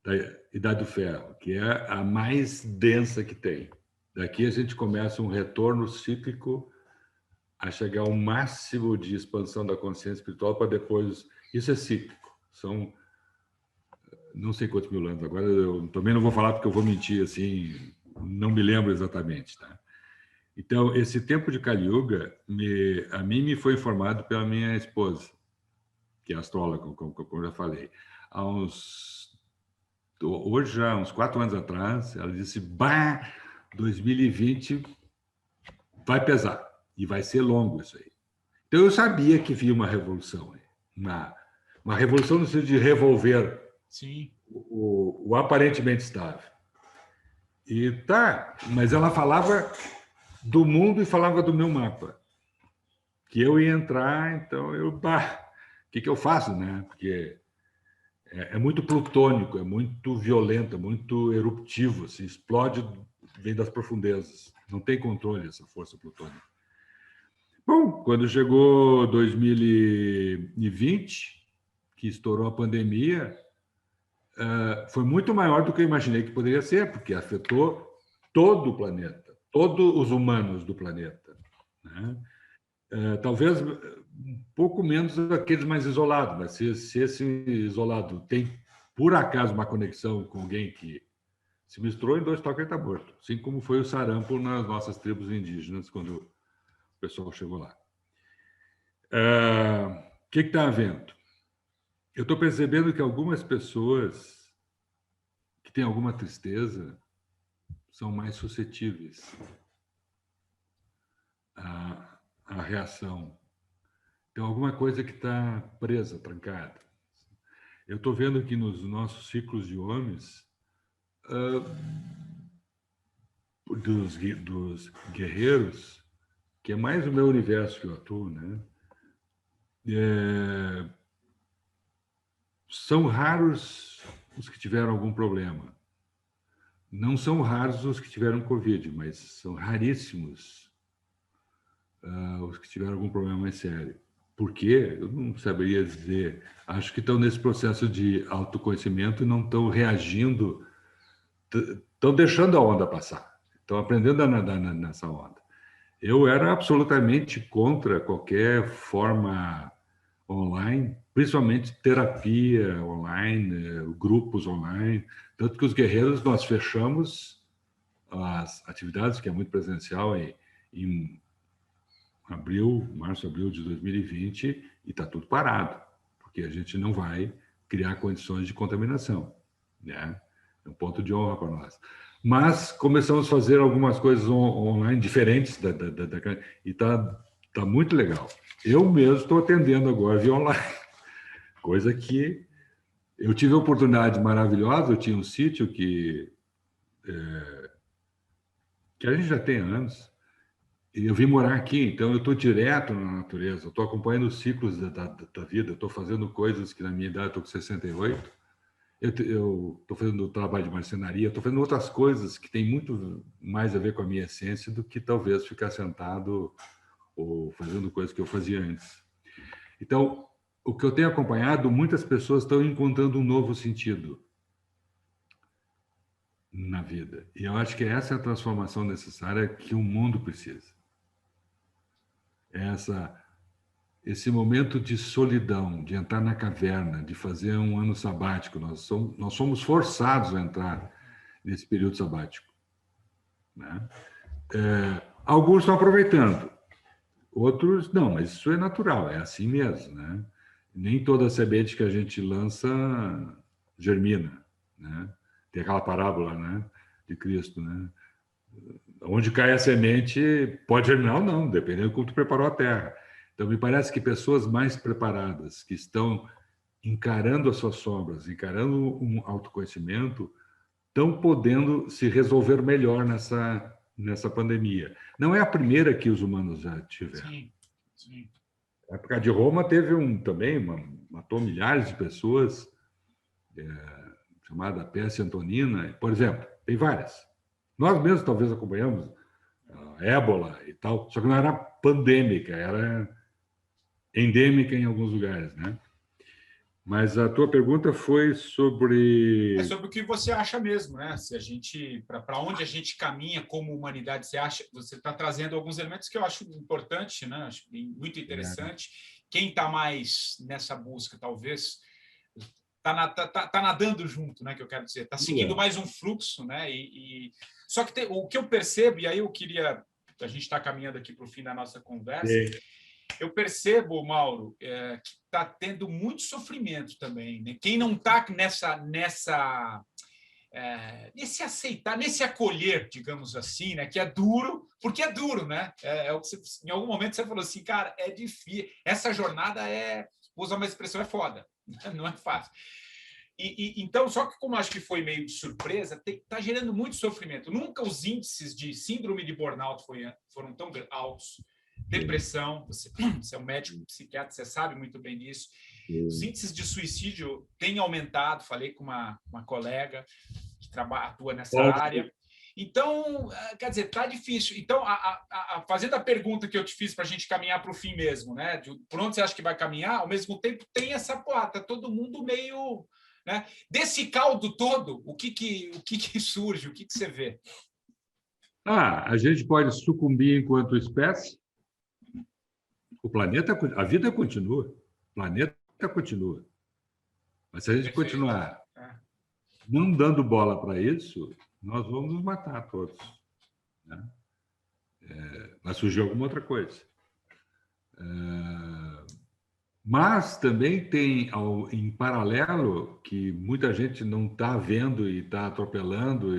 da Idade do Ferro, que é a mais densa que tem. Daqui a gente começa um retorno cíclico a chegar ao máximo de expansão da consciência espiritual para depois... Isso é cíclico. São não sei quantos mil anos. Agora eu também não vou falar porque eu vou mentir, assim, não me lembro exatamente, tá? Então, esse tempo de Kali Yuga, a mim me foi informado pela minha esposa, que é astróloga, como eu já falei. Hoje, já uns 4 anos atrás, ela disse, 2020 vai pesar e vai ser longo isso aí. Então, eu sabia que havia uma revolução, uma revolução no sentido de revolver Sim. o aparentemente estável. E tá, mas ela falava do mundo e falava do meu mapa. Que eu ia entrar, então o que eu faço, né? Porque é muito plutônico, é muito violento, é muito eruptivo, assim, explode, vem das profundezas. Não tem controle essa força plutônica. Bom, quando chegou 2020, que estourou a pandemia, foi muito maior do que eu imaginei que poderia ser, porque afetou todo o planeta, todos os humanos do planeta, né? Talvez um pouco menos aqueles mais isolados, mas se esse isolado tem, por acaso, uma conexão com alguém que se misturou, em 2 toques ele está morto, assim como foi o sarampo nas nossas tribos indígenas, quando o pessoal chegou lá. O que está havendo? Eu estou percebendo que algumas pessoas que têm alguma tristeza são mais suscetíveis à reação. Tem alguma coisa que está presa, trancada. Eu estou vendo que nos nossos ciclos de homens, dos guerreiros, que é mais o meu universo que eu atuo, né? São raros os que tiveram algum problema. Não são raros os que tiveram Covid, mas são raríssimos os que tiveram algum problema mais sério. Por quê? Eu não saberia dizer. Acho que estão nesse processo de autoconhecimento e não estão reagindo, estão deixando a onda passar, estão aprendendo a nadar nessa onda. Eu era absolutamente contra qualquer forma online, principalmente terapia online, grupos online, tanto que os guerreiros nós fechamos as atividades, que é muito presencial, em março, abril de 2020, e está tudo parado, porque a gente não vai criar condições de contaminação, né? É um ponto de honra para nós. Mas começamos a fazer algumas coisas online diferentes e está muito legal. Eu mesmo estou atendendo agora via online, coisa que eu tive uma oportunidade maravilhosa. Eu tinha um sítio que a gente já tem anos, e eu vim morar aqui, então eu estou direto na natureza, eu estou acompanhando os ciclos da vida, eu estou fazendo coisas que na minha idade, estou com 68, eu estou fazendo trabalho de marcenaria, estou fazendo outras coisas que têm muito mais a ver com a minha essência do que talvez ficar sentado ou fazendo coisas que eu fazia antes. Então, o que eu tenho acompanhado, muitas pessoas estão encontrando um novo sentido na vida. E eu acho que essa é a transformação necessária que o mundo precisa. Esse momento de solidão, de entrar na caverna, de fazer um ano sabático. Nós somos forçados a entrar nesse período sabático, né? Alguns estão aproveitando, outros não, mas isso é natural, é assim mesmo, né? Nem toda semente que a gente lança germina, né? Tem aquela parábola, né, de Cristo, né? Onde cai a semente pode germinar ou não, dependendo de como tu preparou a terra. Então, me parece que pessoas mais preparadas, que estão encarando as suas sombras, encarando um autoconhecimento, estão podendo se resolver melhor nessa pandemia. Não é a primeira que os humanos já tiveram. Sim, sim. A época de Roma teve matou milhares de pessoas, chamada peste antonina, por exemplo, tem várias. Nós mesmos talvez acompanhamos a ébola e tal, só que não era pandêmica, era endêmica em alguns lugares, né? Mas a tua pergunta foi sobre... É sobre o que você acha mesmo, né? Se a gente, para onde a gente caminha como humanidade, você está trazendo alguns elementos que eu acho importante, né? Acho muito interessante. Quem está mais nessa busca, talvez, tá nadando junto, né? Que eu quero dizer, está seguindo mais um fluxo, né? Só que o que eu percebo, e aí eu queria, a gente está caminhando aqui para o fim da nossa conversa. Eu percebo, Mauro, que está tendo muito sofrimento também, né? Quem não está nesse aceitar, nesse acolher, digamos assim, né? Que é duro, porque é duro, né? O que em algum momento você falou assim, cara, é difícil. Essa jornada vou usar uma expressão, é foda, não é fácil. Então, só que como acho que foi meio de surpresa, está gerando muito sofrimento. Nunca os índices de síndrome de burnout foram tão altos. Depressão, você é um médico psiquiatra, você sabe muito bem disso. Os índices de suicídio têm aumentado, falei com uma colega que atua nessa área. Então, quer dizer, está difícil. Então, fazendo a pergunta que eu te fiz para a gente caminhar para o fim mesmo, né? Por onde você acha que vai caminhar? Ao mesmo tempo, tem essa tá todo mundo meio... Né? Desse caldo todo, o que surge? O que você vê? A gente pode sucumbir enquanto espécie. O planeta, a vida continua, o planeta continua. Mas se a gente continuar não dando bola para isso, nós vamos nos matar todos, né? Vai surgir alguma outra coisa. Mas também tem, em paralelo, que muita gente não está vendo e está atropelando,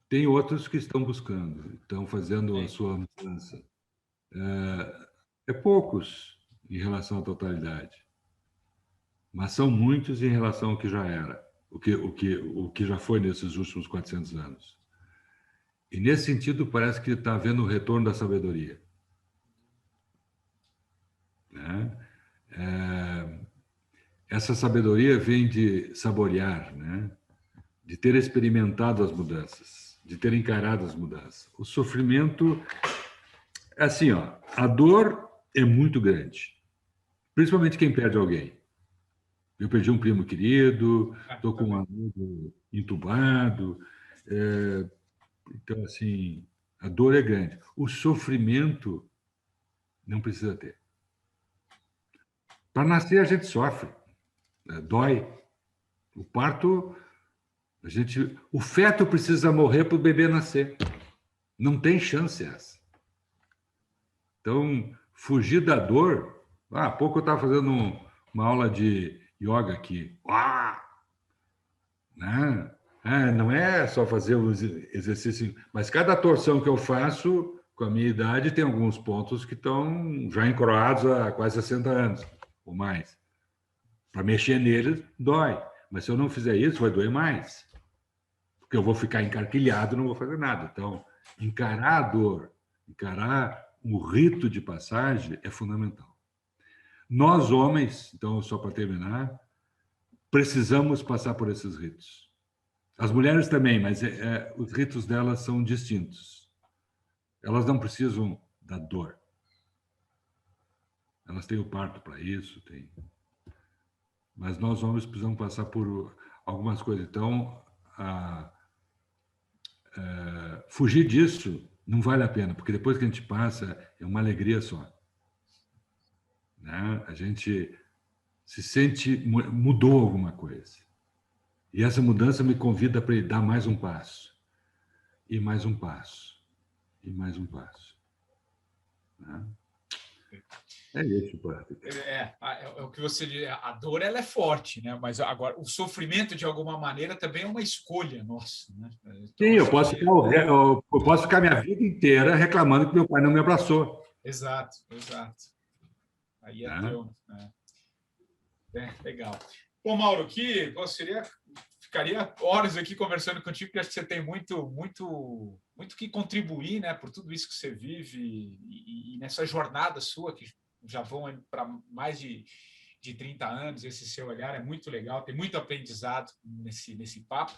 tem outros que estão buscando, estão fazendo a sua mudança. Poucos em relação à totalidade, mas são muitos em relação ao que já era, o que já foi nesses últimos 400 anos. E, nesse sentido, parece que está havendo o retorno da sabedoria, né? Essa sabedoria vem de saborear, né? De ter experimentado as mudanças, de ter encarado as mudanças. O sofrimento, assim, a dor é muito grande, principalmente quem perde alguém. Eu perdi um primo querido, estou com um amigo entubado. Então, assim, a dor é grande. O sofrimento não precisa ter. Para nascer, a gente sofre, dói. O parto, o feto precisa morrer para o bebê nascer. Não tem chance essa. Então, fugir da dor... Há pouco eu estava fazendo uma aula de yoga aqui. Né? Não é só fazer os exercícios, mas cada torção que eu faço, com a minha idade, tem alguns pontos que estão já encroados há quase 60 anos ou mais. Para mexer neles, dói. Mas se eu não fizer isso, vai doer mais. Porque eu vou ficar encarquilhado e não vou fazer nada. Então, encarar a dor, encarar o rito de passagem é fundamental. Nós, homens, então, só para terminar, precisamos passar por esses ritos. As mulheres também, mas os ritos delas são distintos. Elas não precisam da dor. Elas têm o parto para isso, mas nós, homens, precisamos passar por algumas coisas. Então, fugir disso não vale a pena, porque depois que a gente passa, é uma alegria só. Né? A gente se sente, mudou alguma coisa. E essa mudança me convida para dar mais um passo, e mais um passo, e mais um passo. Né? É isso, Patrick. É o que você diz, a dor ela é forte, né? Mas agora o sofrimento, de alguma maneira, também é uma escolha nossa. Né? Então, Sim, acho que... eu posso ficar minha vida inteira reclamando que meu pai não me abraçou. Exato, exato. Aí é Né? teu. Né? Legal. Bom, Mauro, ficaria horas aqui conversando contigo, porque acho que você tem muito que contribuir, né, por tudo isso que você vive e nessa jornada sua, que já vão para mais de 30 anos, esse seu olhar é muito legal, tem muito aprendizado nesse papo.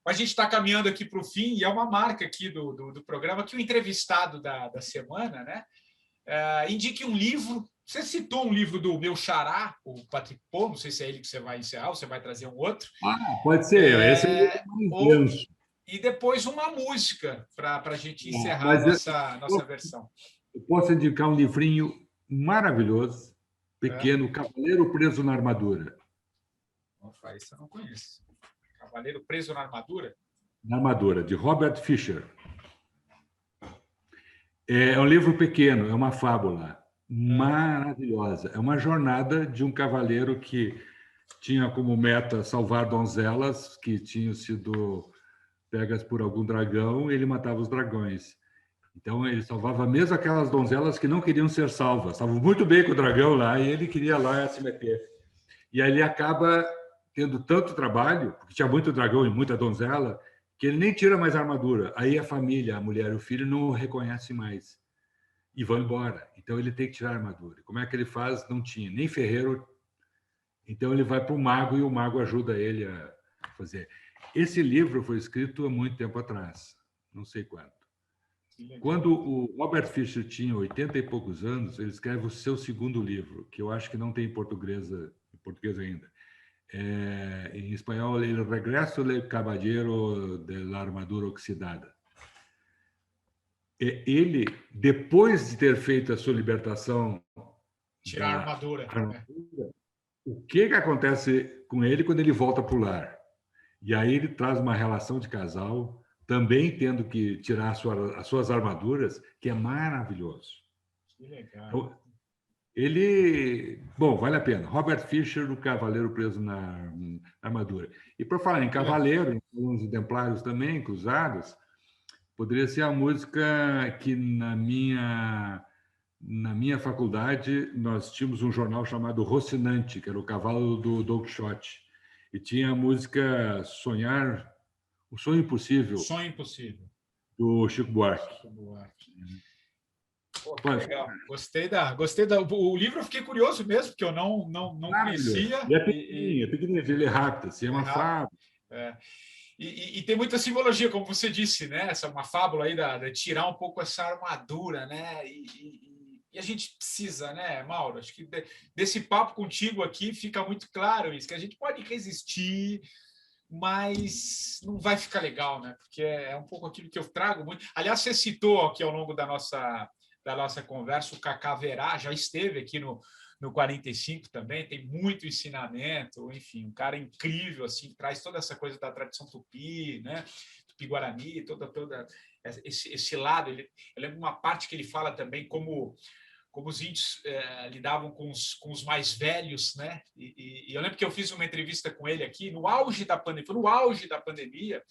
A gente está caminhando aqui para o fim, e é uma marca aqui do programa que o entrevistado da semana, né, indique um livro. Você citou um livro do meu xará, o Patrick Pô, não sei se é ele que você vai encerrar ou você vai trazer um outro. Pode ser, esse é o mais denso. E depois uma música para a gente encerrar a nossa versão. Eu posso indicar um livrinho maravilhoso, pequeno, Cavaleiro Preso na Armadura. Opa, isso eu não conheço. Cavaleiro Preso na Armadura? Na Armadura, de Robert Fisher. É um livro pequeno, é uma fábula maravilhosa. É uma jornada de um cavaleiro que tinha como meta salvar donzelas que tinham sido pegas por algum dragão, e ele matava os dragões. Então, ele salvava mesmo aquelas donzelas que não queriam ser salvas. Estavam muito bem com o dragão lá, e ele queria lá se meter. E aí ele acaba tendo tanto trabalho, porque tinha muito dragão e muita donzela, que ele nem tira mais a armadura. Aí a família, a mulher e o filho não o reconhecem mais e vão embora. Então ele tem que tirar a armadura. Como é que ele faz? Não tinha, nem ferreiro. Então ele vai para o mago, e o mago ajuda ele a fazer. Esse livro foi escrito há muito tempo atrás, não sei quando. Quando o Robert Fisher tinha 80 e poucos anos, ele escreve o seu segundo livro, que eu acho que não tem em português ainda. Em espanhol, El Regreso del Caballero de la Armadura Oxidada. Ele, depois de ter feito a sua libertação, tirar a armadura, o que acontece com ele quando ele volta para o lar? E aí ele traz uma relação de casal, também tendo que tirar as suas armaduras, que é maravilhoso. Que legal. Então, bom, vale a pena. Robert Fisher, o Cavaleiro Preso na Armadura. E por falar em cavaleiro, em uns templários também, cruzados, poderia ser a música que na minha faculdade nós tínhamos um jornal chamado Rocinante, que era o cavalo do Don Quixote. E tinha a música Sonhar, O Sonho Impossível. Sonho Impossível. Do Chico Buarque. Pô, que legal. Gostei o livro. Eu fiquei curioso mesmo, porque eu não conhecia. E é pequenininho, ele é rápido, assim, é uma fábula. E tem muita simbologia, como você disse, né? Essa é uma fábula aí de tirar um pouco essa armadura, né? E a gente precisa, né, Mauro? Acho que desse papo contigo aqui fica muito claro isso, que a gente pode resistir, mas não vai ficar legal, né? Porque é um pouco aquilo que eu trago muito. Aliás, você citou aqui ao longo da nossa conversa o Cacá Verá, já esteve aqui no 45 também, tem muito ensinamento, enfim, um cara incrível, assim, que traz toda essa coisa da tradição tupi, né? Tupi-Guarani, toda esse lado. Eu lembro uma parte que ele fala também como os índios lidavam com os mais velhos, né? E eu lembro que eu fiz uma entrevista com ele aqui no auge da pandemia,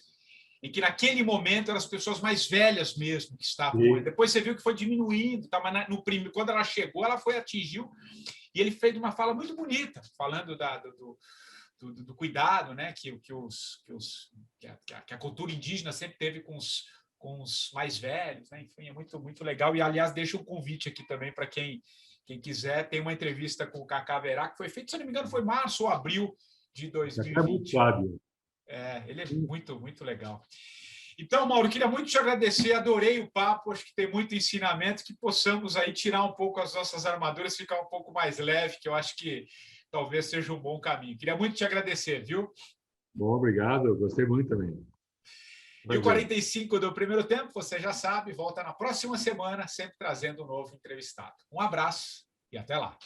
e que naquele momento eram as pessoas mais velhas mesmo que estavam. Depois você viu que foi diminuindo, tá? Mas quando ela chegou, ela atingiu, e ele fez uma fala muito bonita, falando do cuidado, né? Que a cultura indígena sempre teve com os mais velhos, né? Enfim, é muito, muito legal. E, aliás, deixo um convite aqui também para quem quiser. Tem uma entrevista com o Cacá Verá, que foi feita, se não me engano, foi março ou abril de 2020. É muito sábio. Ele é muito, muito legal. Então, Mauro, queria muito te agradecer, adorei o papo, acho que tem muito ensinamento, que possamos aí tirar um pouco as nossas armaduras, ficar um pouco mais leve, que eu acho que talvez seja um bom caminho. Queria muito te agradecer, viu? Bom, obrigado, eu gostei muito também. E o 45 do primeiro tempo, você já sabe, volta na próxima semana, sempre trazendo um novo entrevistado. Um abraço e até lá.